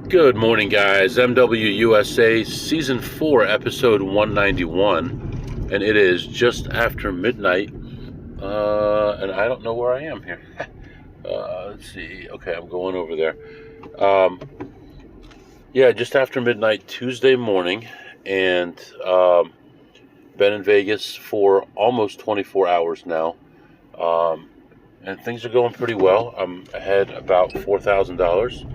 Good morning, guys. MWUSA Season 4, Episode 191. And it is just after midnight. And I don't know where I am here. Let's see. Okay, I'm going over there. Yeah, just after midnight Tuesday morning. And been in Vegas for almost 24 hours now. And things are going pretty well. I'm ahead about $4,000.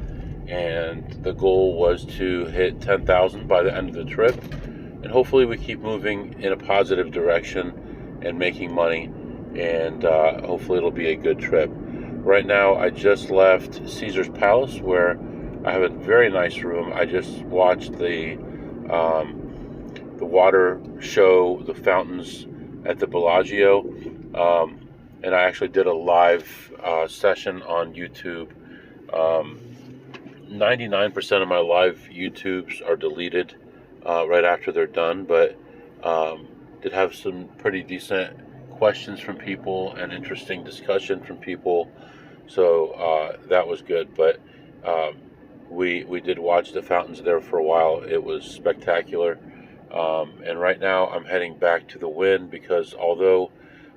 And the goal was to hit 10,000 by the end of the trip, and hopefully we keep moving in a positive direction and making money, and hopefully it'll be a good trip. Right now I just left Caesar's Palace, where I have a very nice room. I just watched the water show, the fountains at the Bellagio, and I actually did a live session on YouTube. 99% of my live YouTubes are deleted right after they're done, but did have some pretty decent questions from people and interesting discussion from people, so that was good. But we did watch the fountains there for a while. It was spectacular, and right now I'm heading back to the Wynn, because although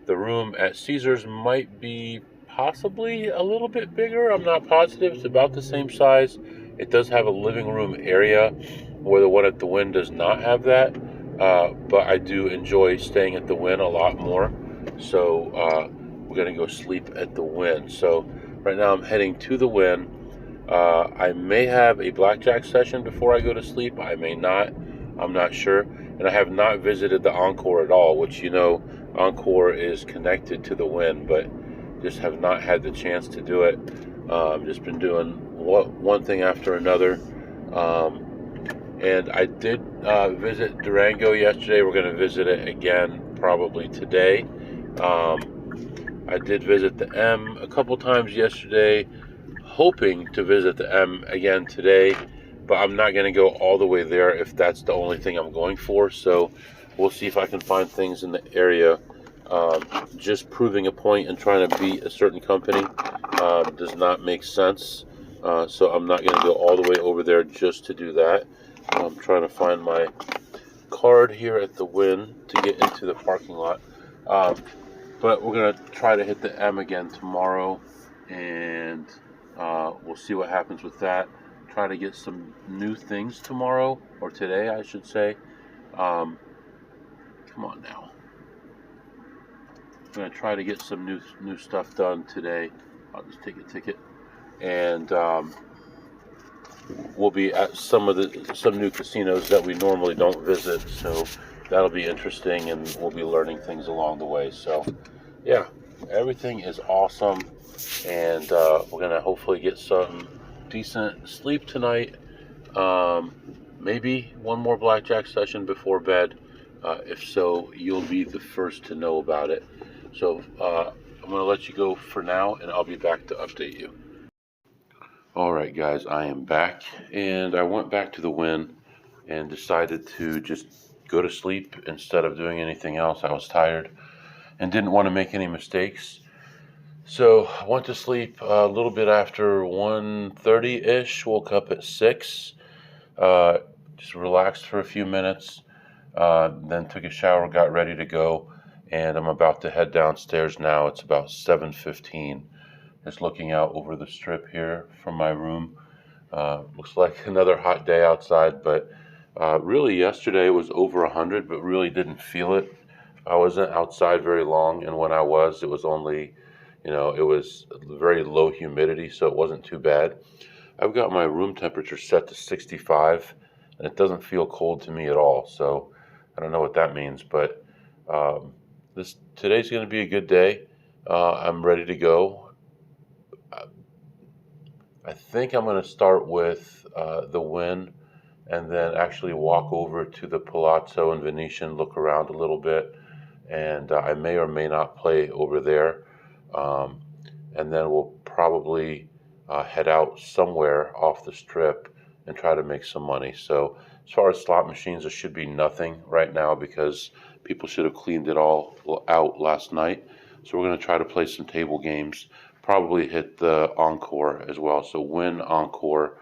the room at Caesars might be possibly a little bit bigger, I'm not positive. It's about the same size. It does have a living room area, where the one at the Wynn does not have that. But I do enjoy staying at the Wynn a lot more. So we're going to go sleep at the Wynn. So right now I'm heading to the Wynn. I may have a blackjack session before I go to sleep. I may not. I'm not sure. And I have not visited the Encore at all, which, you know, Encore is connected to the Wynn, but just have not had the chance to do it. Just been doing one thing after another. And I did visit Durango yesterday. We're going to visit it again probably today. I did visit the M a couple times yesterday, hoping to visit the M again today, but I'm not going to go all the way there if that's the only thing I'm going for. So we'll see if I can find things in the area. Just proving a point and trying to beat a certain company does not make sense. So I'm not going to go all the way over there just to do that. I'm trying to find my card here at the Wynn to get into the parking lot. But we're going to try to hit the M again tomorrow, and we'll see what happens with that. Try to get some new things tomorrow, or today I should say. Come on now. I'm going to try to get some new stuff done today. I'll just take a ticket, and we'll be at some new casinos that we normally don't visit. So that'll be interesting, and we'll be learning things along the way. So yeah, everything is awesome, and we're going to hopefully get some decent sleep tonight. Maybe one more blackjack session before bed. If so, you'll be the first to know about it. So I'm going to let you go for now, and I'll be back to update you. All right, guys, I am back, and I went back to the Wynn and decided to just go to sleep instead of doing anything else. I was tired and didn't want to make any mistakes. So I went to sleep a little bit after 1:30-ish, woke up at 6, just relaxed for a few minutes, then took a shower, got ready to go, and I'm about to head downstairs now. It's about 7:15. Just looking out over the strip here from my room. Looks like another hot day outside, but really yesterday it was over 100, but really didn't feel it. I wasn't outside very long, and when I was, it was only, it was very low humidity, so it wasn't too bad. I've got my room temperature set to 65, and it doesn't feel cold to me at all, so I don't know what that means, but today's going to be a good day. I'm ready to go. I think I'm going to start with the Wynn, and then actually walk over to the Palazzo and Venetian, look around a little bit, and I may or may not play over there. And then we'll probably head out somewhere off the strip and try to make some money. So as far as slot machines, there should be nothing right now because people should have cleaned it all out last night. So we're going to try to play some table games, probably hit the Encore as well. So Wynn, Encore,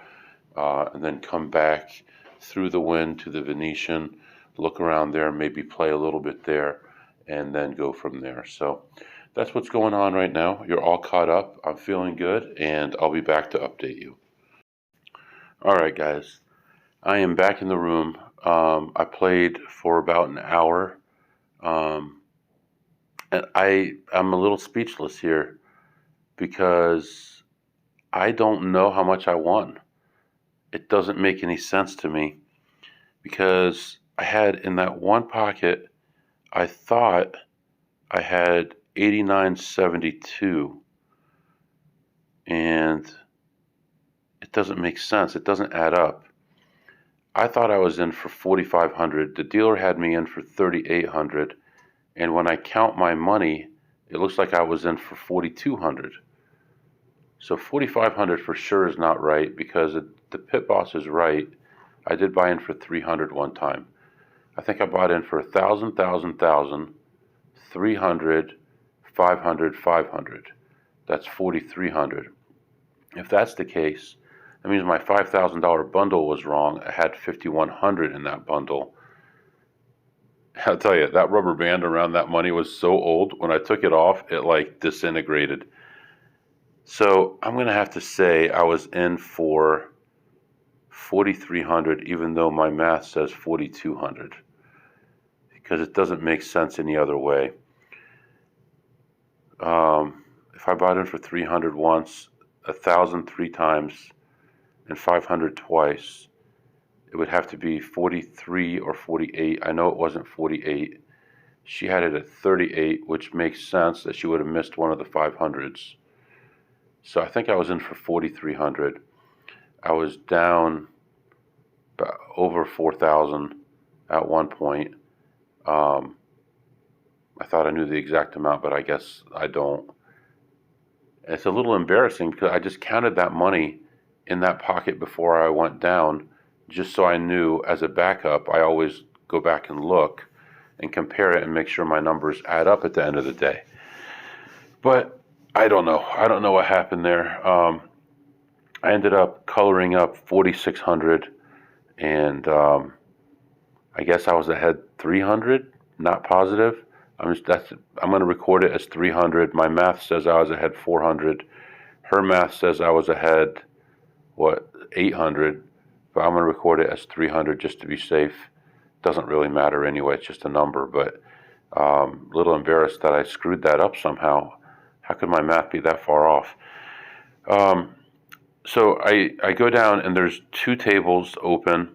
and then come back through the Wynn to the Venetian, look around there, maybe play a little bit there, and then go from there. So that's what's going on right now. You're all caught up. I'm feeling good, and I'll be back to update you. All right, guys. I am back in the room. I played for about an hour, um, and I'm a little speechless here because I don't know how much I won. It doesn't make any sense to me because I had in that one pocket, I thought I had 89.72, and it doesn't make sense. It doesn't add up. I thought I was in for 4,500. The dealer had me in for 3,800, and when I count my money, it looks like I was in for 4,200. So 4,500 for sure is not right because the pit boss is right. I did buy in for 300 one time. I think I bought in for 1,000, 300, 500, 500. That's 4,300. If that's the case, that means my $5,000 bundle was wrong. I had 5,100 in that bundle. I'll tell you, that rubber band around that money was so old. When I took it off, it like disintegrated. So I'm going to have to say I was in for 4,300, even though my math says 4,200, because it doesn't make sense any other way. If I bought in for 300 once, 1,000 three times, and 500 twice, it would have to be 43 or 48. I know it wasn't 48. She had it at 38, which makes sense that she would have missed one of the 500s. So I think I was in for 4,300. I was down about over 4,000 at one point. I thought I knew the exact amount, but I guess I don't. It's a little embarrassing because I just counted that money in that pocket before I went down, just so I knew as a backup. I always go back and look and compare it and make sure my numbers add up at the end of the day. But I don't know. I don't know what happened there. I ended up coloring up 4,600, and I guess I was ahead 300. Not positive. I'm going to record it as 300. My math says I was ahead 400. Her math says I was ahead 800, but I'm going to record it as 300 just to be safe. Doesn't really matter anyway. It's just a number. But a little embarrassed that I screwed that up somehow. How could my math be that far off? So I go down and there's two tables open,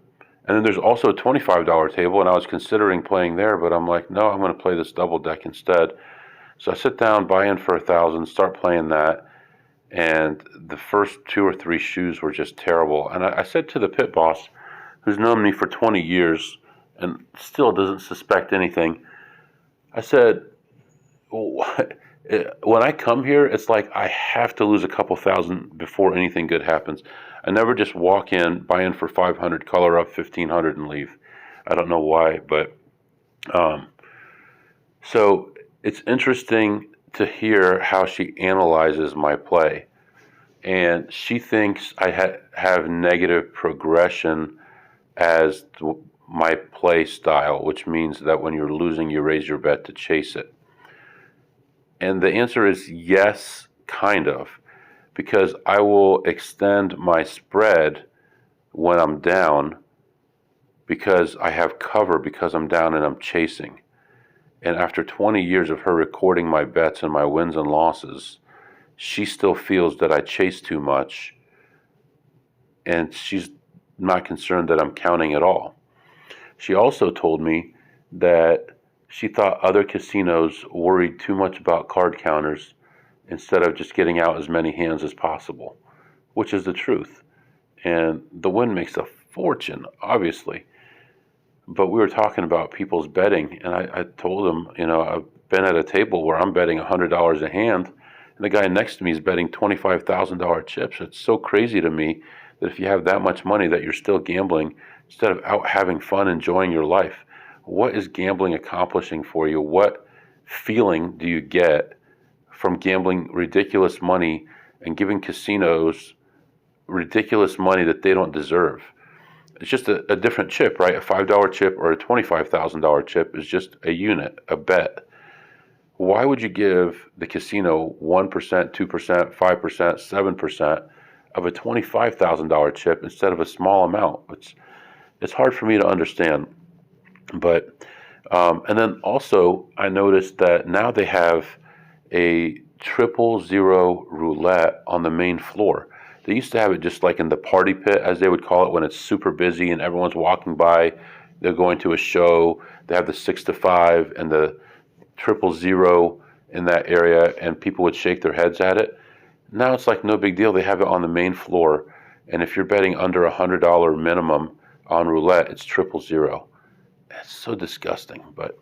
and then there's also a $25 table, and I was considering playing there, but I'm like, no, I'm going to play this double deck instead. So I sit down, buy in for 1,000, start playing that, and the first 2 or 3 shoes were just terrible. And I said to the pit boss, who's known me for 20 years and still doesn't suspect anything, I said, when I come here, it's like I have to lose a couple thousand before anything good happens. I never just walk in, buy in for 500, color up 1,500, and leave. I don't know why, but so it's interesting to hear how she analyzes my play. And she thinks I have negative progression as my play style, which means that when you're losing, you raise your bet to chase it. And the answer is yes, kind of, because I will extend my spread when I'm down because I have cover because I'm down and I'm chasing. And after 20 years of her recording my bets and my wins and losses, she still feels that I chase too much, and she's not concerned that I'm counting at all. She also told me that she thought other casinos worried too much about card counters instead of just getting out as many hands as possible, which is the truth. And the Wynn makes a fortune, obviously. But we were talking about people's betting, and I told them, I've been at a table where I'm betting $100 a hand, and the guy next to me is betting $25,000 chips. It's so crazy to me that if you have that much money that you're still gambling instead of out having fun, enjoying your life. What is gambling accomplishing for you? What feeling do you get from gambling ridiculous money and giving casinos ridiculous money that they don't deserve. It's just a different chip, right? A $5 chip or a $25,000 chip is just a unit, a bet. Why would you give the casino 1%, 2%, 5%, 7% of a $25,000 chip instead of a small amount? It's hard for me to understand. But and then also I noticed that now they have a 000 roulette on the main floor. They used to have it just like in the party pit, as they would call it, when it's super busy and everyone's walking by. They're going to a show. They have the 6 to 5 and the 000 in that area, and people would shake their heads at it. Now it's like no big deal. They have it on the main floor, and if you're betting under $100 minimum on roulette, it's 000. It's so disgusting, but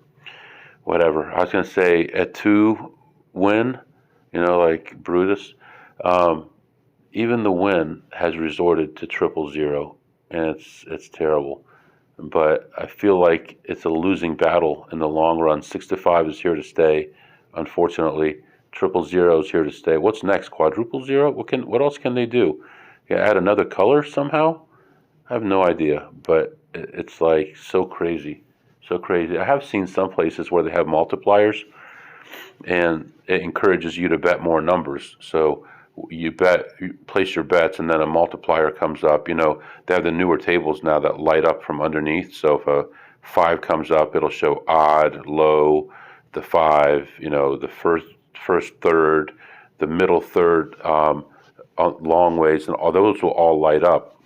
whatever. I was going to say at 2 Wynn, like Brutus, even the Wynn has resorted to 000, and it's terrible. But I feel like it's a losing battle in the long run. 6 to 5 is here to stay, unfortunately. 000 is here to stay. What's next? Quadruple zero? What else can they do? Can add another color somehow? I have no idea, but it's like so crazy. So crazy. I have seen some places where they have multipliers, and it encourages you to bet more numbers. So you place your bets, and then a multiplier comes up. They have the newer tables now that light up from underneath. So if a 5 comes up, it'll show odd, low, the 5. The first third, the middle third, long ways, and all those will all light up.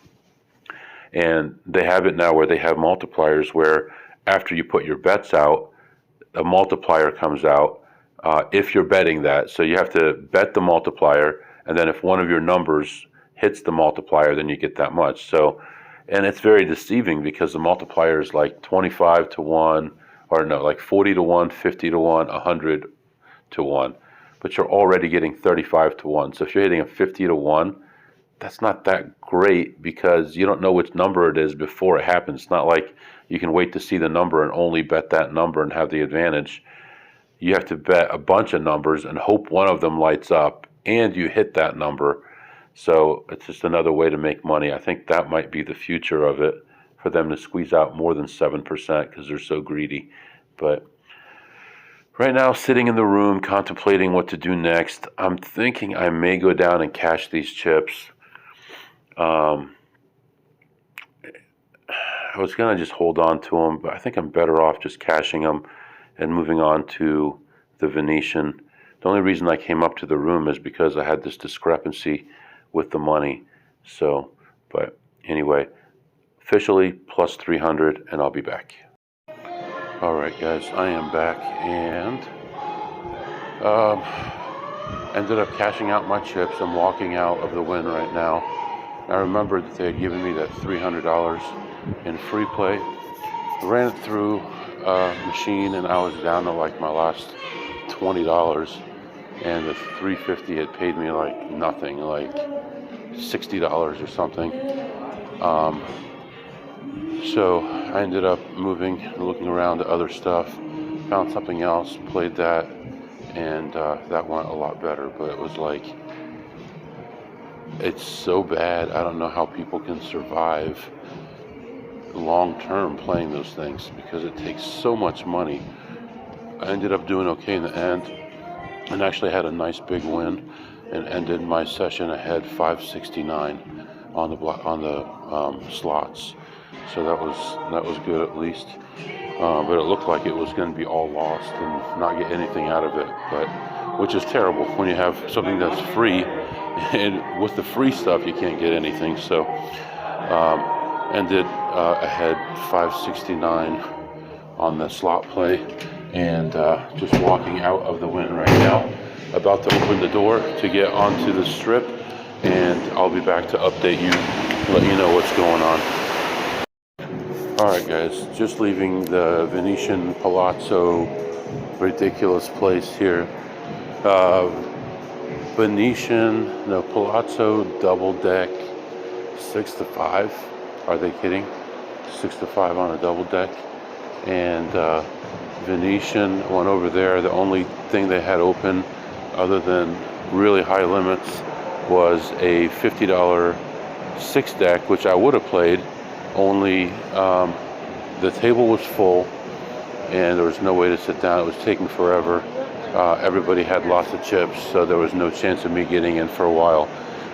And they have it now where they have multipliers where after you put your bets out, a multiplier comes out if you're betting that. So you have to bet the multiplier, and then if one of your numbers hits the multiplier, then you get that much. So, and it's very deceiving because the multiplier is like 25 to 1, or no, like 40 to 1, 50 to 1, 100 to 1. But you're already getting 35 to 1. So if you're hitting a 50 to 1, that's not that great because you don't know which number it is before it happens. It's not like you can wait to see the number and only bet that number and have the advantage. You have to bet a bunch of numbers and hope one of them lights up and you hit that number. So it's just another way to make money. I think that might be the future of it, for them to squeeze out more than 7% because they're so greedy. But right now, sitting in the room contemplating what to do next, I'm thinking I may go down and cash these chips. I was going to just hold on to them, but I think I'm better off just cashing them and moving on to the Venetian. The only reason I came up to the room is because I had this discrepancy with the money. So, but anyway, officially plus 300, and I'll be back. All right, guys, I am back, and ended up cashing out my chips. I'm walking out of the Wynn right now. I remembered that they had given me that $300 in free play. I ran it through a machine, and I was down to like my last $20, and the $350 had paid me like nothing, like $60 or something. So I ended up moving, looking around to other stuff, found something else, played that, and that went a lot better. But it was like, it's so bad. I don't know how people can survive long term playing those things because it takes so much money. I ended up doing okay in the end, and actually had a nice big win, and ended my session ahead 569 on the slots. So that was good at least. But it looked like it was going to be all lost and not get anything out of it. But which is terrible when you have something that's free, and with the free stuff you can't get anything. So ended ahead 569 on the slot play, and just walking out of the Wynn right now, about to open the door to get onto the strip, and I'll be back to update you, let you know what's going on. Alright guys, just leaving the Venetian Palazzo, ridiculous place here. Palazzo double deck, 6 to 5. Are they kidding? 6 to 5 on a double deck. And Venetian one over there, the only thing they had open, other than really high limits, was a $50 six deck, which I would have played, only the table was full and there was no way to sit down. It was taking forever. Everybody had lots of chips, so there was no chance of me getting in for a while.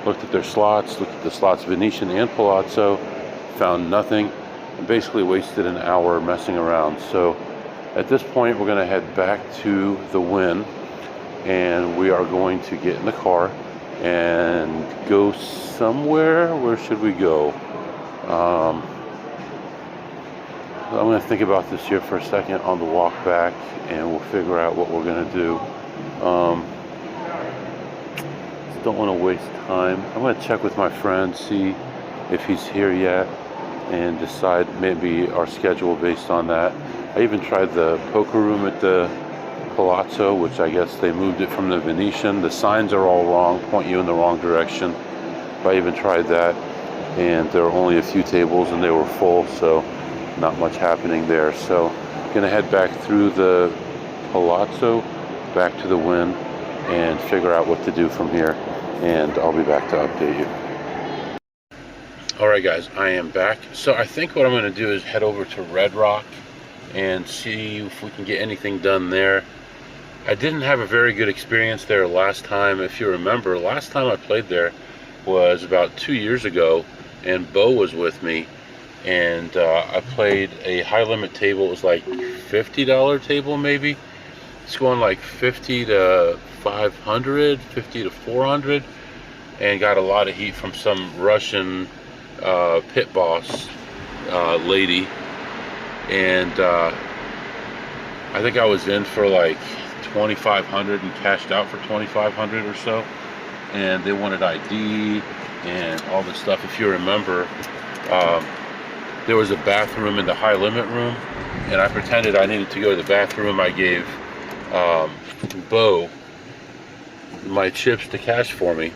Looked at their slots, looked at the slots Venetian and Palazzo, found nothing, and basically wasted an hour messing around. So at this point, we're going to head back to the Wynn, and we are going to get in the car and go somewhere. Where should we go? I'm going to think about this here for a second on the walk back, and we'll figure out what we're going to do. Just don't want to waste time. I'm going to check with my friend, see if he's here yet, and decide maybe our schedule based on that. I even tried the poker room at the Palazzo, which I guess they moved it from the Venetian. The signs are all wrong, point you in the wrong direction. But I even tried that, and there were only a few tables and they were full, so not much happening there. So gonna head back through the Palazzo back to the Wynn and figure out what to do from here, and I'll be back to update you. All right guys, I am back. So I think what I'm going to do is head over to Red Rock and see if we can get anything done there. I didn't have a very good experience there last time. If you remember, last time I played there was about 2 years ago, and Bo was with me, and I played a high limit table. It was like $50 table maybe. It's going like 50 to 500, 50 to 400, and got a lot of heat from some Russian pit boss lady, and I think I was in for like 2,500 and cashed out for 2,500 or so, and they wanted ID and all this stuff. If you remember, there was a bathroom in the high limit room, and I pretended I needed to go to the bathroom. I gave Bo my chips to cash for me,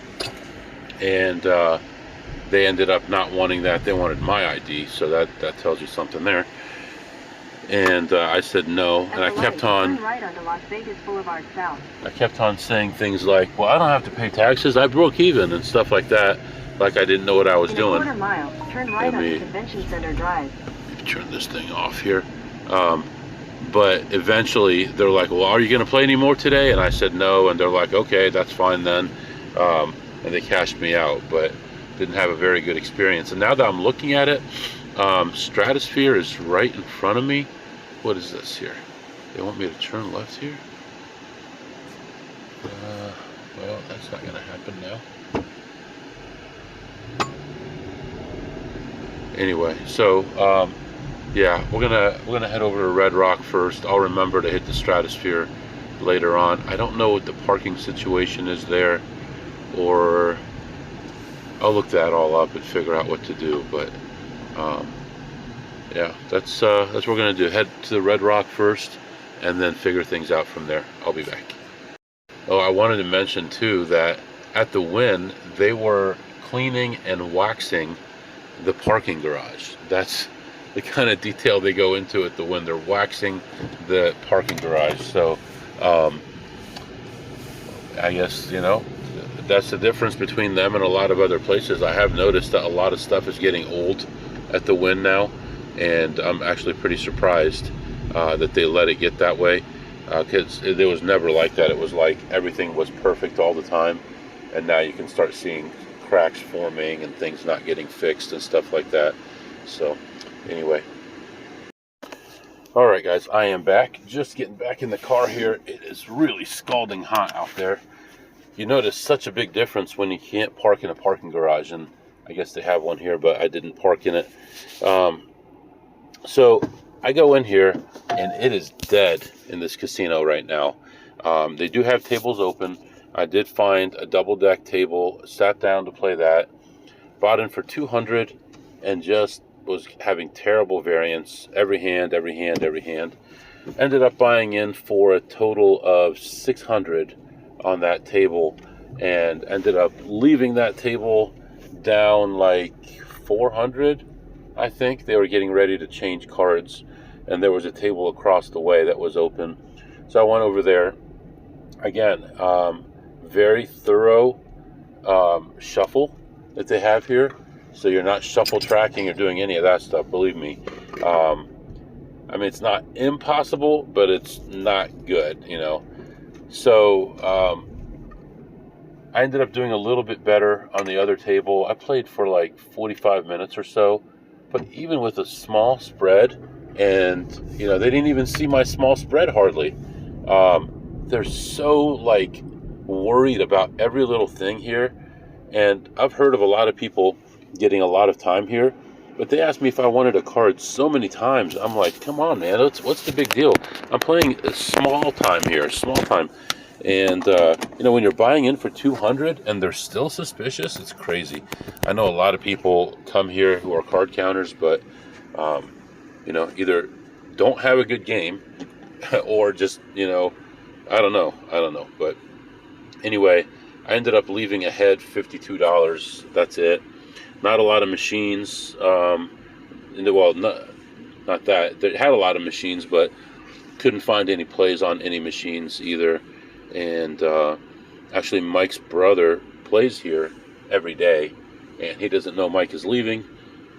and they ended up not wanting that. They wanted my ID, so that tells you something there. And I said no, and I kept on. I kept on saying things like, "Well, I don't have to pay taxes. I broke even," and stuff like that, like I didn't know what I was doing. Quarter mile, turn right on Convention Center Drive. Turn this thing off here. But eventually, they're like, "Well, are you going to play any more today?" And I said no, and they're like, "Okay, that's fine then," and they cashed me out. But didn't have a very good experience. And now that I'm looking at it, Stratosphere is right in front of me. What is this here? They want me to turn left here? Well, that's not going to happen now. Anyway, so yeah, we're gonna head over to Red Rock first. I'll remember to hit the Stratosphere later on. I don't know what the parking situation is there, or I'll look that all up and figure out what to do. But yeah, that's what we're gonna do. Head to the Red Rock first, and then figure things out from there. I'll be back. Oh, I wanted to mention too that at the Wynn, they were cleaning and waxing the parking garage. That's the kind of detail they go into at the Wynn. They're waxing the parking garage. So I guess, you know, that's the difference between them and a lot of other places. I have noticed that a lot of stuff is getting old at the Wynn now, and I'm actually pretty surprised that they let it get that way, because it was never like that. It was like everything was perfect all the time, and now you can start seeing cracks forming and things not getting fixed and stuff like that. So anyway, all right guys, I am back. Just getting back in the car here. It is really scalding hot out there. You notice such a big difference when you can't park in a parking garage, and I guess they have one here, but I didn't park in it. So I go in here and it is dead in this casino right now. They do have tables open. I did find a double deck table, sat down to play that, bought in for 200, and just was having terrible variance. Every hand. Ended up buying in for a total of 600 on that table, and ended up leaving that table down like 400. I think they were getting ready to change cards, and there was a table across the way that was open. So I went over there again. Very thorough shuffle that they have here. so you're not shuffle tracking or doing any of that stuff, believe me. I mean, it's not impossible, but it's not good, you know. So I ended up doing a little bit better on the other table. I played for like 45 minutes or so, but even with a small spread, and you know, they didn't even see my small spread hardly. They're so like worried about every little thing here, and I've heard of a lot of people getting a lot of time here, but they asked me if I wanted a card so many times. I'm like, come on, man, what's the big deal? I'm playing a small time here, small time. And you know, when you're buying in for 200 and they're still suspicious, it's crazy. I know a lot of people come here who are card counters, but you know, either don't have a good game or just, you know, I don't know. But anyway, I ended up leaving ahead $52. That's it. Not a lot of machines. Well, not that. They had a lot of machines, but couldn't find any plays on any machines either. And actually, Mike's brother plays here every day, and he doesn't know Mike is leaving.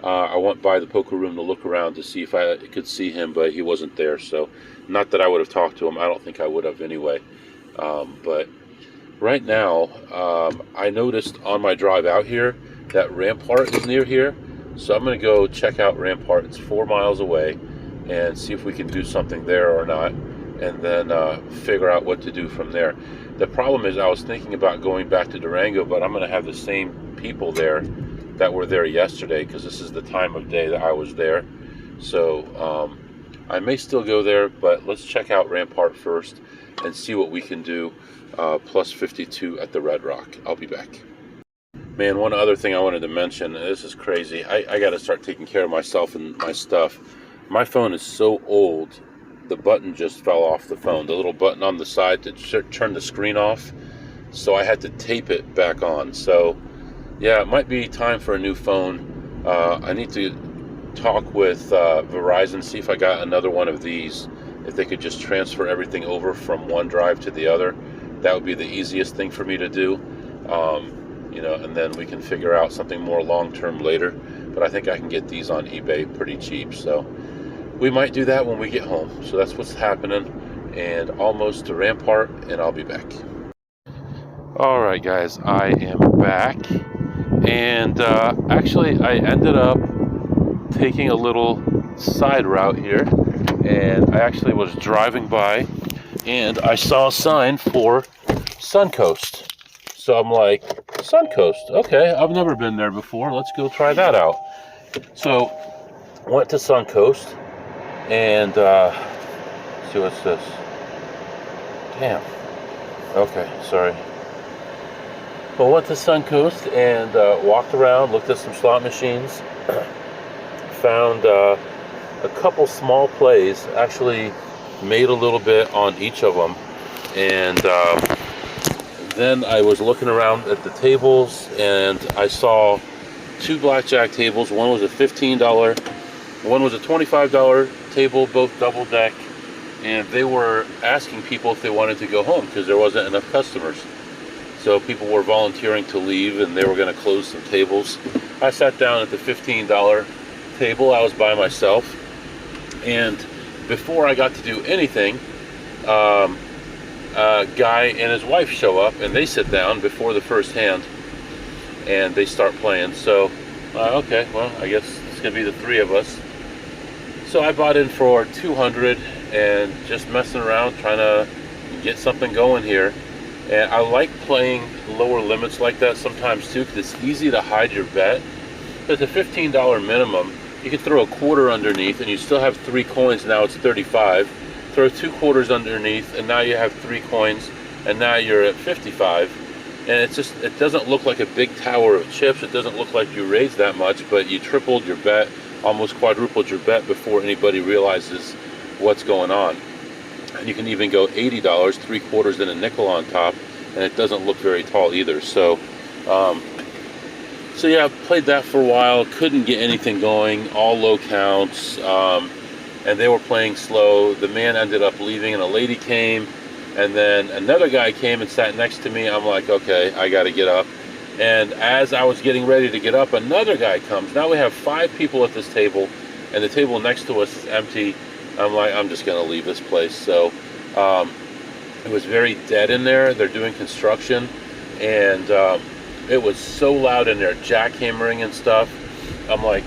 I went by the poker room to look around to see if I could see him, but he wasn't there. So, not that I would have talked to him. I don't think I would have anyway. But right now, I noticed on my drive out here that Rampart is near here. So I'm going to go check out Rampart. It's 4 miles away, and see if we can do something there or not, and then figure out what to do from there. The problem is I was thinking about going back to Durango, but I'm going to have the same people there that were there yesterday, because this is the time of day that I was there. So I may still go there, but let's check out Rampart first and see what we can do. Plus 52 at the Red Rock. I'll be back. Man, one other thing I wanted to mention, and this is crazy. I got to start taking care of myself and my stuff. My phone is so old, the button just fell off the phone. The little button on the side to turn the screen off. So I had to tape it back on. So yeah, it might be time for a new phone. I need to talk with Verizon, see if I got another one of these. If they could just transfer everything over from one drive to the other, that would be the easiest thing for me to do. You know, and then we can figure out something more long-term later. But I think I can get these on eBay pretty cheap. So we might do that when we get home. So that's what's happening. And almost to Rampart, and I'll be back. All right, guys, I am back. And actually, I ended up taking a little side route here. And I actually was driving by, and I saw a sign for Suncoast. So I'm like, Suncoast, okay, I've never been there before. Let's go try that out. So went to Suncoast, and see what's this. Damn. Okay, sorry. Well, went to Suncoast and walked around, looked at some slot machines, found a couple small plays. Actually made a little bit on each of them, and then I was looking around at the tables, and I saw 2 blackjack tables. One was a $15, one was a $25 table, both double deck, and they were asking people if they wanted to go home because there wasn't enough customers. So people were volunteering to leave, and they were going to close some tables. I sat down at the $15 table. I was by myself, and before I got to do anything, a guy and his wife show up, and they sit down before the first hand, and they start playing. So okay, well, I guess it's gonna be the 3 of us. So I bought in for 200 and just messing around, trying to get something going here. And I like playing lower limits like that sometimes too, because it's easy to hide your bet. There's a $15 minimum. You can throw a quarter underneath, and you still have 3 coins. Now it's 35. Throw 2 quarters underneath, and now you have 3 coins, and now you're at 55. And it's just, it doesn't look like a big tower of chips. It doesn't look like you raised that much, but you tripled your bet, almost quadrupled your bet before anybody realizes what's going on. And you can even go $80, 3 quarters and a nickel on top, and it doesn't look very tall either. So so yeah, I played that for a while. Couldn't get anything going. All low counts. And they were playing slow. The man ended up leaving, and a lady came, and then another guy came and sat next to me. I'm like, okay, I got to get up. And as I was getting ready to get up, another guy comes. Now we have 5 people at this table, and the table next to us is empty. I'm like, I'm just gonna leave this place. So it was very dead in there. They're doing construction, and it was so loud in there, jackhammering and stuff. I'm like,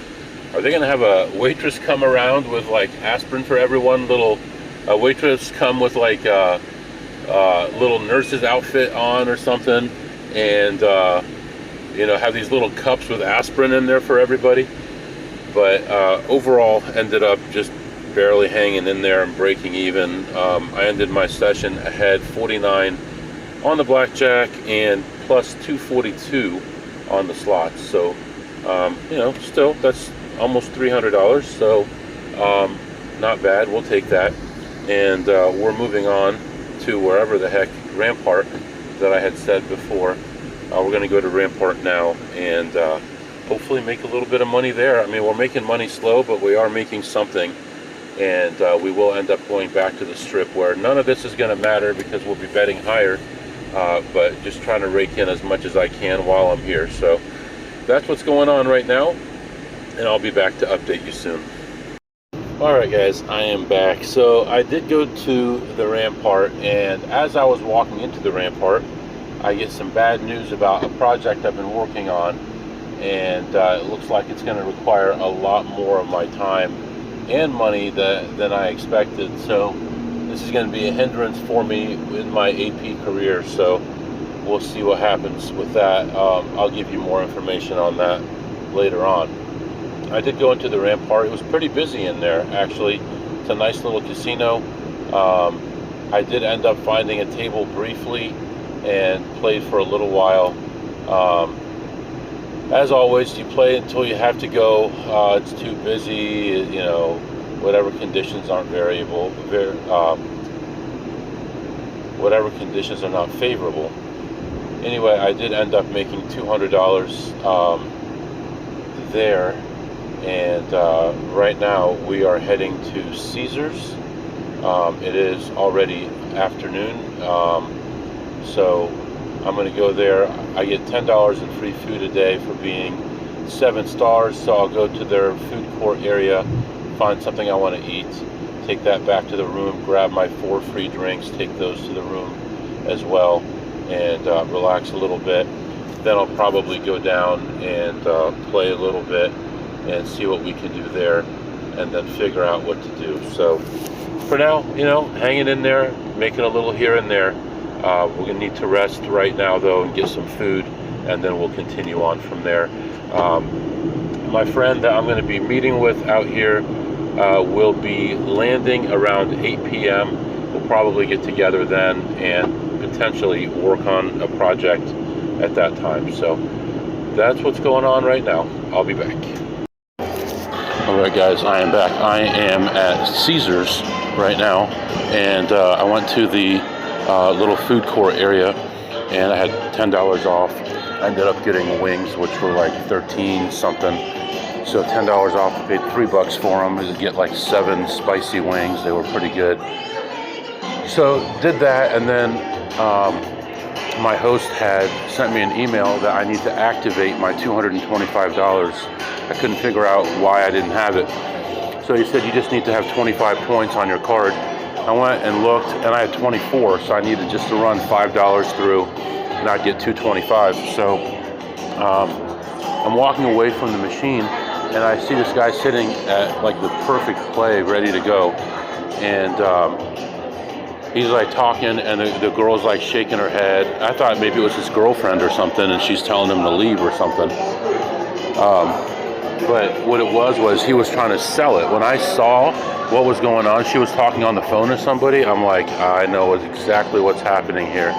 are they gonna have a waitress come around with like aspirin for everyone? A waitress come with like a little nurse's outfit on or something, and you know, have these little cups with aspirin in there for everybody. But overall, ended up just barely hanging in there and breaking even. I ended my session ahead 49 on the blackjack and plus 242 on the slots. So you know, still that's almost $300. So not bad. We'll take that. And we're moving on to wherever the heck, Rampart, that I had said before. We're going to go to Rampart now and hopefully make a little bit of money there. I mean, we're making money slow, but we are making something. And we will end up going back to the strip, where none of this is going to matter because we'll be betting higher, but just trying to rake in as much as I can while I'm here. So that's what's going on right now, and I'll be back to update you soon. Alright guys, I am back. So I did go to the Rampart, and as I was walking into the Rampart, I get some bad news about a project I've been working on, and it looks like it's going to require a lot more of my time and money than I expected. So this is going to be a hindrance for me in my AP career, so we'll see what happens with that. I'll give you more information on that later on. I did go into the Rampart. It was pretty busy in there, actually. It's a nice little casino. I did end up finding a table briefly and played for a little while. As always, you play until you have to go. It's too busy, you know, whatever conditions aren't whatever conditions are not favorable. Anyway, I did end up making $200 there, and right now we are heading to Caesars. It is already afternoon, so I'm going to go there. I get $10 in free food a day for being 7 stars, so I'll go to their food court area, find something I want to eat, take that back to the room, grab my 4 free drinks, take those to the room as well, and relax a little bit. Then I'll probably go down and play a little bit and see what we can do there, and then figure out what to do. So for now, you know, hanging in there, making a little here and there. We're going to need to rest right now, though, and get some food, and then we'll continue on from there. My friend that I'm going to be meeting with out here will be landing around 8 p.m. We'll probably get together then and potentially work on a project at that time. So that's what's going on right now. I'll be back. Alright guys, I am back. I am at Caesars right now, and I went to the little food court area, and I had $10 off. I ended up getting wings, which were like 13 something. So $10 off. I paid $3 for them to get like 7 spicy wings. They were pretty good. So did that, and then my host had sent me an email that I need to activate my $225. I couldn't figure out why I didn't have it. So he said you just need to have 25 points on your card. I went and looked, and I had 24, so I needed just to run $5 through, and I'd get $225. So I'm walking away from the machine, and I see this guy sitting at like the perfect play, ready to go, and he's like talking, and the girl's like shaking her head. I thought maybe it was his girlfriend or something, and she's telling him to leave or something. But what it was he was trying to sell it. When I saw what was going on, she was talking on the phone to somebody. I'm like, I know exactly what's happening here.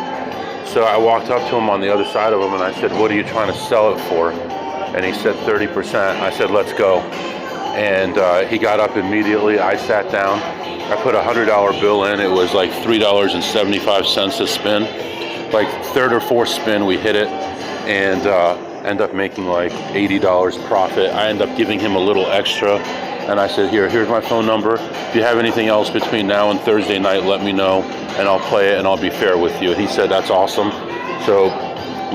So I walked up to him on the other side of him, and I said, what are you trying to sell it for? And he said 30%. I said, let's go. And he got up immediately. I sat down. I put a $100 bill in. It was like $3.75 a spin. Like third or fourth spin, we hit it, and end up making like $80 profit. I end up giving him a little extra, and I said, here's my phone number. If you have anything else between now and Thursday night, let me know, and I'll play it, and I'll be fair with you. He said, that's awesome. So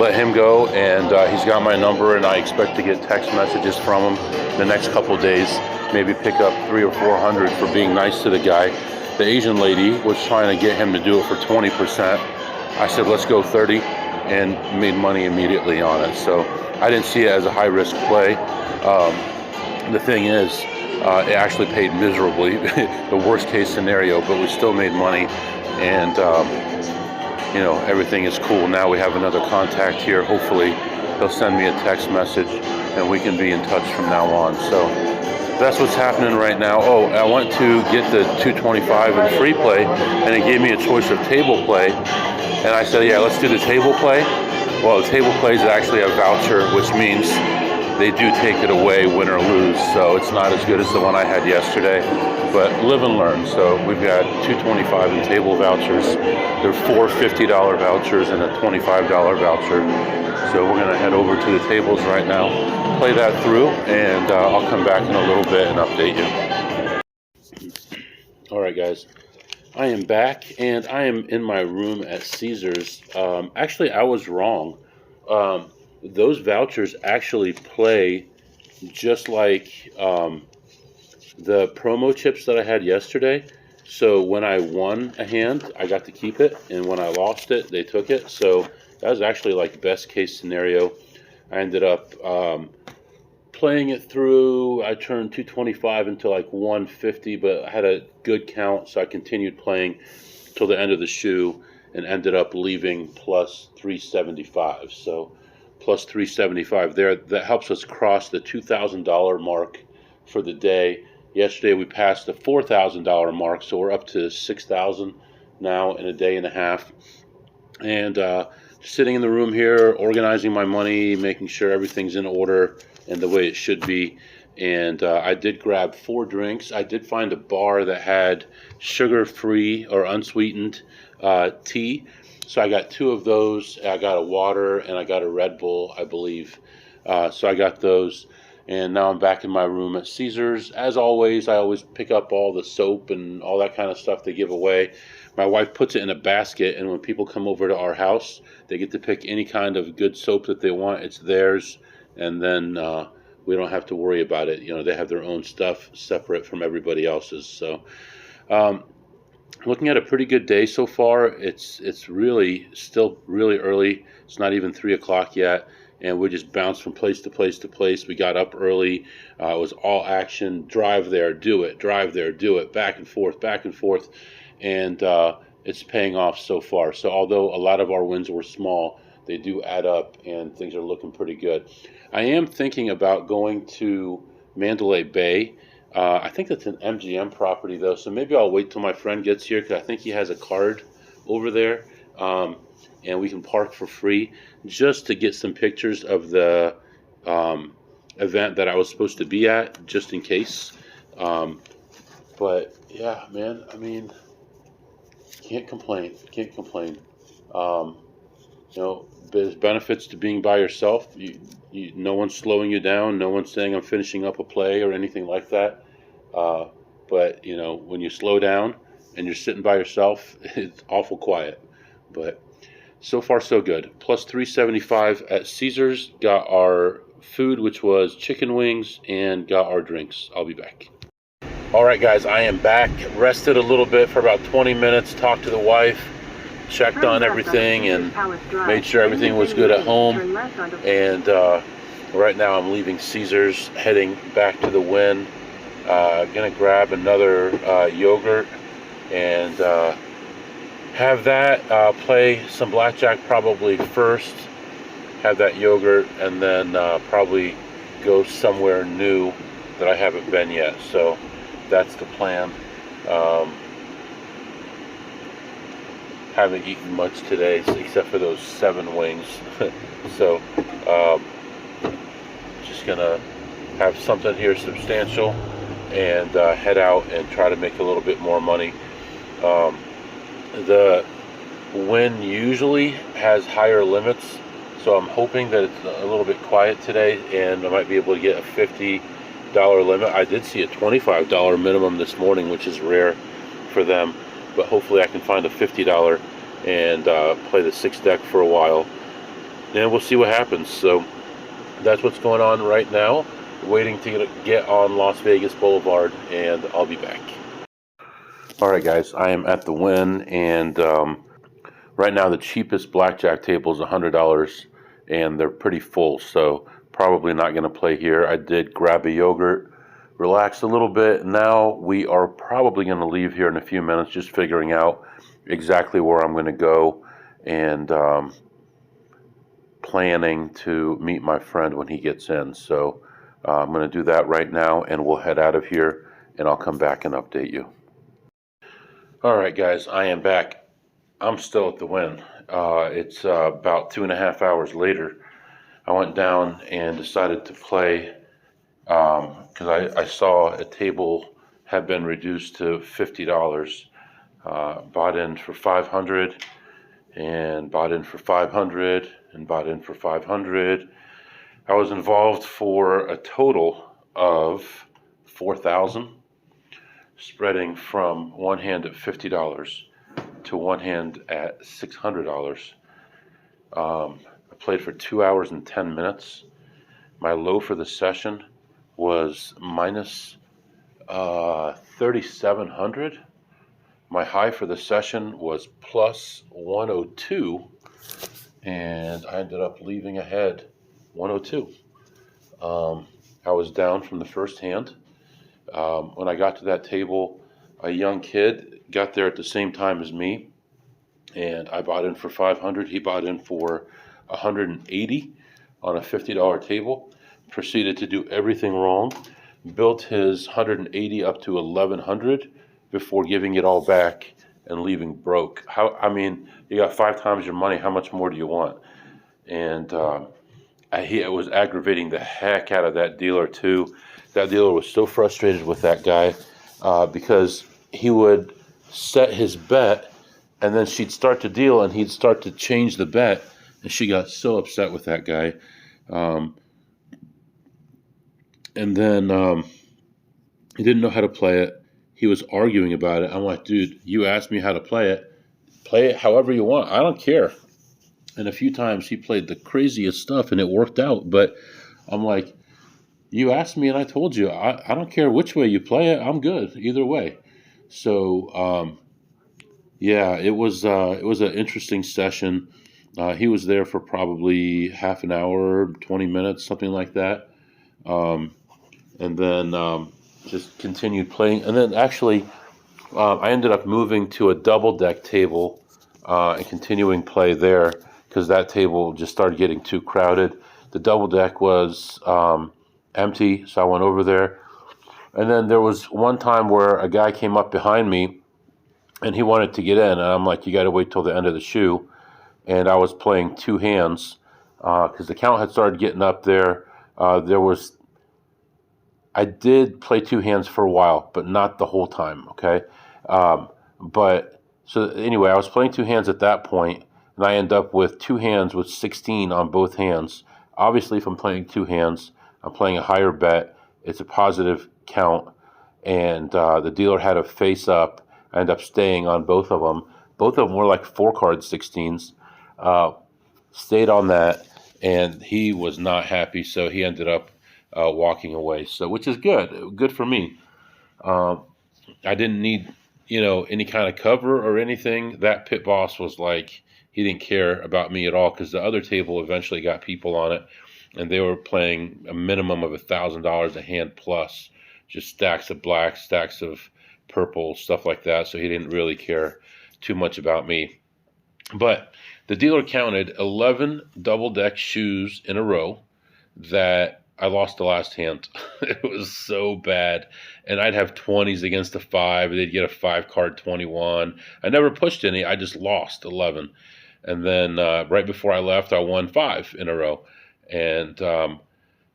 let him go, and he's got my number, and I expect to get text messages from him the next couple days. Maybe pick up 300 or 400 for being nice to the guy. The Asian lady was trying to get him to do it for 20%. I said, let's go 30, and made money immediately on it. So I didn't see it as a high-risk play. The thing is, it actually paid miserably, the worst-case scenario, but we still made money, and you know, everything is cool. Now we have another contact here. Hopefully, he'll send me a text message, and we can be in touch from now on. So that's what's happening right now. Oh, I went to get the 225 in free play, and it gave me a choice of table play. And I said, yeah, let's do the table play. Well, the table play is actually a voucher, which means they do take it away, win or lose. So it's not as good as the one I had yesterday, but live and learn. So we've got 225 in table vouchers. There are 4 $50 vouchers and a $25 voucher. So we're gonna head over to the tables right now, play that through, and I'll come back in a little bit and update you. All right, guys. I am back, and I am in my room at Caesars. Actually, I was wrong. Those vouchers actually play just like the promo chips that I had yesterday. So when I won a hand, I got to keep it, and when I lost it, they took it. So that was actually like best case scenario. I ended up playing it through. I turned 225 into like 150, but I had a good count, so I continued playing till the end of the shoe and ended up leaving plus 375. So plus 375 there. That helps us cross the $2,000 mark for the day. Yesterday we passed the $4,000 mark, so we're up to $6,000 now in a day and a half. And sitting in the room here, organizing my money, making sure everything's in order and the way it should be. And I did grab 4 drinks. I did find a bar that had sugar-free or unsweetened tea. So I got 2 of those. I got a water and I got a Red Bull, I believe. So I got those. And now I'm back in my room at Caesars. As always, I always pick up all the soap and all that kind of stuff they give away. My wife puts it in a basket, and when people come over to our house, they get to pick any kind of good soap that they want. It's theirs, and then we don't have to worry about it. You know, they have their own stuff separate from everybody else's. So looking at a pretty good day so far. It's really still really early. It's not even 3 o'clock yet, and we just bounced from place to place to place. We got up early. It was all action. Drive there, do it. Drive there, do it. Back and forth, and it's paying off so far. So although a lot of our wins were small, they do add up, and things are looking pretty good. I am thinking about going to Mandalay Bay. I think that's an MGM property, though, so maybe I'll wait till my friend gets here, because I think he has a card over there, and we can park for free, just to get some pictures of the event that I was supposed to be at, just in case. But, yeah, man, I mean, can't complain. You know, there's benefits to being by yourself. No one's slowing you down. No one's saying I'm finishing up a play or anything like that. But, you know, when you slow down and you're sitting by yourself, it's awful quiet. But so far, so good. Plus 375 at Caesars. Got our food, which was chicken wings, and got our drinks. I'll be back. All right, guys, I am back. Rested a little bit for about 20 minutes. Talked to the wife. Checked on everything and made sure everything was good at home. And right now I'm leaving Caesars, heading back to the Wynn. Gonna grab another yogurt and have that, play some blackjack probably first, have that yogurt, and then probably go somewhere new that I haven't been yet. So that's the plan. Haven't eaten much today except for those 7 wings. So just gonna have something here substantial and head out and try to make a little bit more money. The Wynn usually has higher limits, so I'm hoping that it's a little quiet today, and I might be able to get a $50 limit. I did see a $25 minimum this morning, which is rare for them, but hopefully I can find a $50 and play the 6 deck for a while. and we'll see what happens. So that's what's going on right now. Waiting to get on Las Vegas Boulevard, and I'll be back. All right, guys, I am at the Wynn, and right now the cheapest blackjack table is $100, and they're pretty full, so probably not going to play here. I did grab a yogurt, relax a little bit. Now we are probably going to leave here in a few minutes, just figuring out exactly where I'm going to go, and planning to meet my friend when he gets in. So I'm going to do that right now, and we'll head out of here, and I'll come back and update you. All right, guys, I am back. I'm still at the Wynn. It's about 2.5 hours later. I went down and decided to play because I saw a table had been reduced to $50. Bought in for 500 and bought in for 500 and bought in for 500. I was involved for a total of 4,000, spreading from one hand at $50 to one hand at $600. I played for 2 hours and 10 minutes. My low for the session was minus 3,700. My high for the session was plus 102, and I ended up leaving ahead 102. I was down from the first hand. When I got to that table, a young kid got there at the same time as me, and I bought in for 500. He bought in for 180 on a $50 table. Proceeded to do everything wrong. Built his 180 up to 1,100 before giving it all back and leaving broke. You got 5 times your money. How much more do you want? And it was aggravating the heck out of that dealer too. That dealer was so frustrated with that guy because he would set his bet, and then she'd start to deal, and he'd start to change the bet, and she got so upset with that guy. And then he didn't know how to play it. He was arguing about it. I'm like, dude, you asked me how to play it however you want. I don't care. And a few times he played the craziest stuff, and it worked out. But I'm like, you asked me, and I told you. I don't care which way you play it. I'm good either way. So yeah, it was an interesting session. He was there for probably half an hour, 20 minutes, something like that. And then just continued playing. And then actually, I ended up moving to a double deck table and continuing play there because that table just started getting too crowded. The double deck was empty, so I went over there. And then there was one time where a guy came up behind me, and he wanted to get in, and I'm like, you got to wait till the end of the shoe. And I was playing 2 hands because the count had started getting up there. I did play 2 hands for a while, but not the whole time, okay? But so anyway, I was playing 2 hands at that point, and I end up with 2 hands with 16 on both hands. Obviously, if I'm playing 2 hands, I'm playing a higher bet. It's a positive count, and the dealer had a face up. I ended up staying on both of them. Both of them were like 4-card 16s. Stayed on that, and he was not happy, so he ended up walking away. So, which is good for me. I didn't need, any kind of cover or anything. That pit boss was like, he didn't care about me at all because the other table eventually got people on it, and they were playing a minimum of $1,000 a hand plus, just stacks of black, stacks of purple, stuff like that. So he didn't really care too much about me. But the dealer counted 11 double deck shoes in a row that I lost the last hand. It was so bad. And I'd have 20s against a 5. They'd get a 5-card 21. I never pushed any. I just lost 11. And then right before I left, I won 5 in a row. And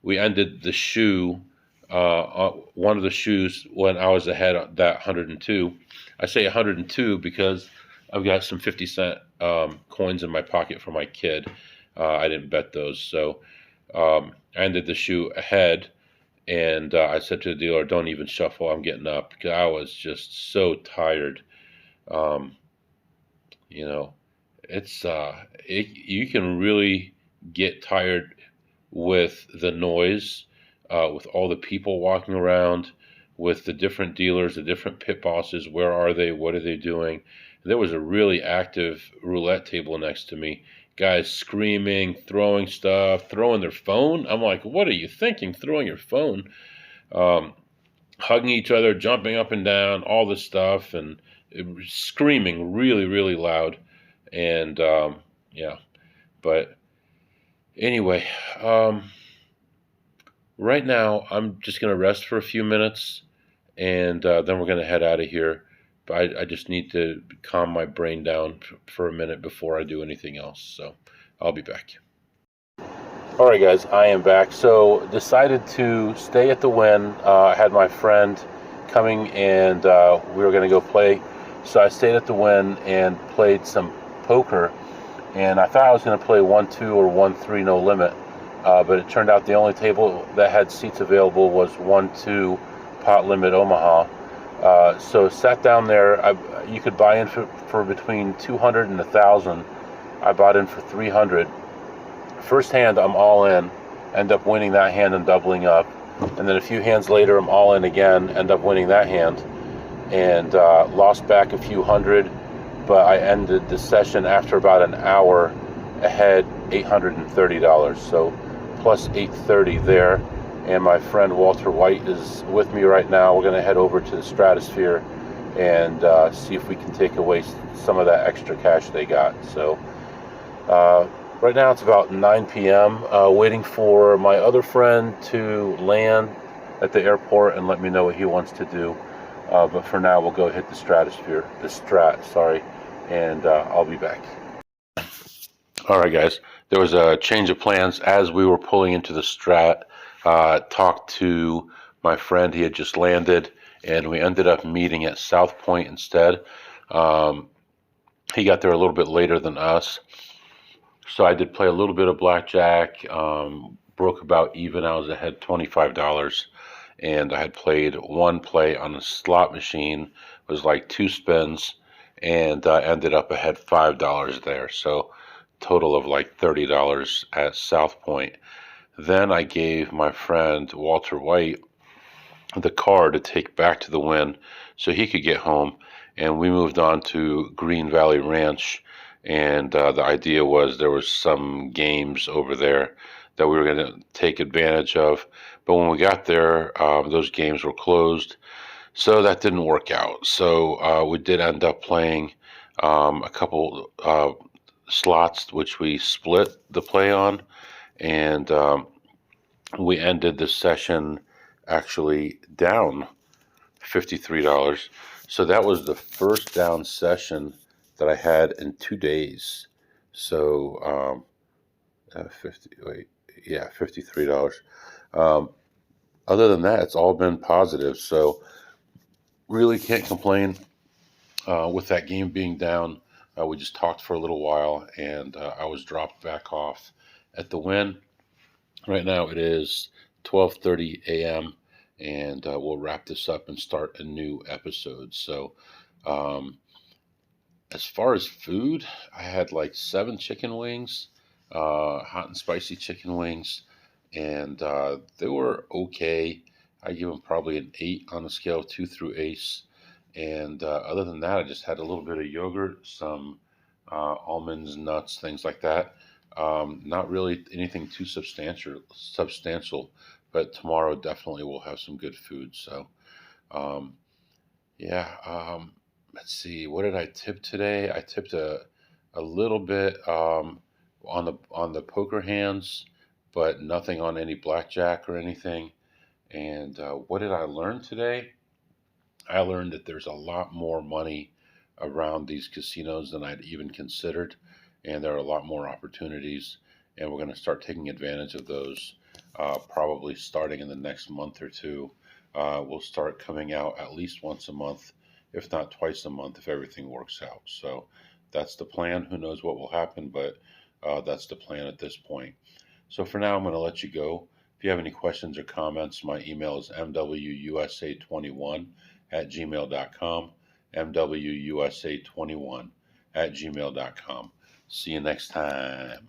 we ended the shoe, one of the shoes, when I was ahead at that 102. I say 102 because I've got some 50-cent coins in my pocket for my kid. I didn't bet those. So I ended the shoe ahead, and I said to the dealer, don't even shuffle, I'm getting up, because I was just so tired. It's you can really get tired with the noise, with all the people walking around, with the different dealers, the different pit bosses. Where are they? What are they doing? There was a really active roulette table next to me. Guys screaming, throwing stuff, throwing their phone. I'm like, what are you thinking? Throwing your phone? Um, Hugging each other, jumping up and down, all this stuff, and screaming really, really loud. And yeah, but anyway, right now I'm just going to rest for a few minutes, and then we're going to head out of here. But I just need to calm my brain down for a minute before I do anything else. So I'll be back. All right, guys, I am back. So decided to stay at the Wynn. I had my friend coming, and we were going to go play. So I stayed at the Wynn and played some poker. And I thought I was going to play 1-2 or 1-3 no limit. But it turned out the only table that had seats available was 1-2 Pot Limit Omaha. So sat down there. You could buy in for between 200 and 1,000. I bought in for 300. First hand, I'm all in, end up winning that hand and doubling up. And then a few hands later, I'm all in again, end up winning that hand, and lost back a few hundred. But I ended the session after about an hour ahead, $830. So plus 830 there. And my friend Walter White is with me right now. We're going to head over to the Stratosphere and see if we can take away some of that extra cash they got. So right now it's about 9 p.m. Waiting for my other friend to land at the airport and let me know what he wants to do. But for now, we'll go hit the Strat, and I'll be back. All right, guys. There was a change of plans as we were pulling into the Strat. Talked to my friend. He had just landed, and we ended up meeting at Southpoint instead. He got there a little bit later than us. So I did play a little bit of blackjack, broke about even. I was ahead $25, and I had played one play on a slot machine. It was like 2 spins, and ended up ahead $5 there. So total of like $30 at South Point. Then I gave my friend Walter White the car to take back to the Wynn so he could get home, and we moved on to Green Valley Ranch. And the idea was there was some games over there that we were going to take advantage of. But when we got there, those games were closed. So that didn't work out. So we did end up playing a couple slots, which we split the play on. And we ended the session actually down $53. So that was the first down session that I had in 2 days. So $53. Other than that, it's all been positive. So really can't complain with that game being down. We just talked for a little while, and I was dropped back off at the Wynn. Right now it is 12:30 a.m. and we'll wrap this up and start a new episode. So as far as food, I had like 7 chicken wings, hot and spicy chicken wings, and they were okay. I give them probably an 8 on a scale of 2 through ace. And other than that, I just had a little bit of yogurt, some almonds, nuts, things like that. Not really anything too substantial, but tomorrow definitely we'll have some good food. So, yeah. Let's see. What did I tip today? I tipped a little bit on the poker hands, but nothing on any blackjack or anything. And what did I learn today? I learned that there's a lot more money around these casinos than I'd even considered, and there are a lot more opportunities, and we're going to start taking advantage of those probably starting in the next month or two. We'll start coming out at least once a month, if not twice a month, if everything works out. So that's the plan. Who knows what will happen, but that's the plan at this point. So for now, I'm going to let you go. If you have any questions or comments, my email is mwusa21@gmail.com, mwusa21@gmail.com. See you next time.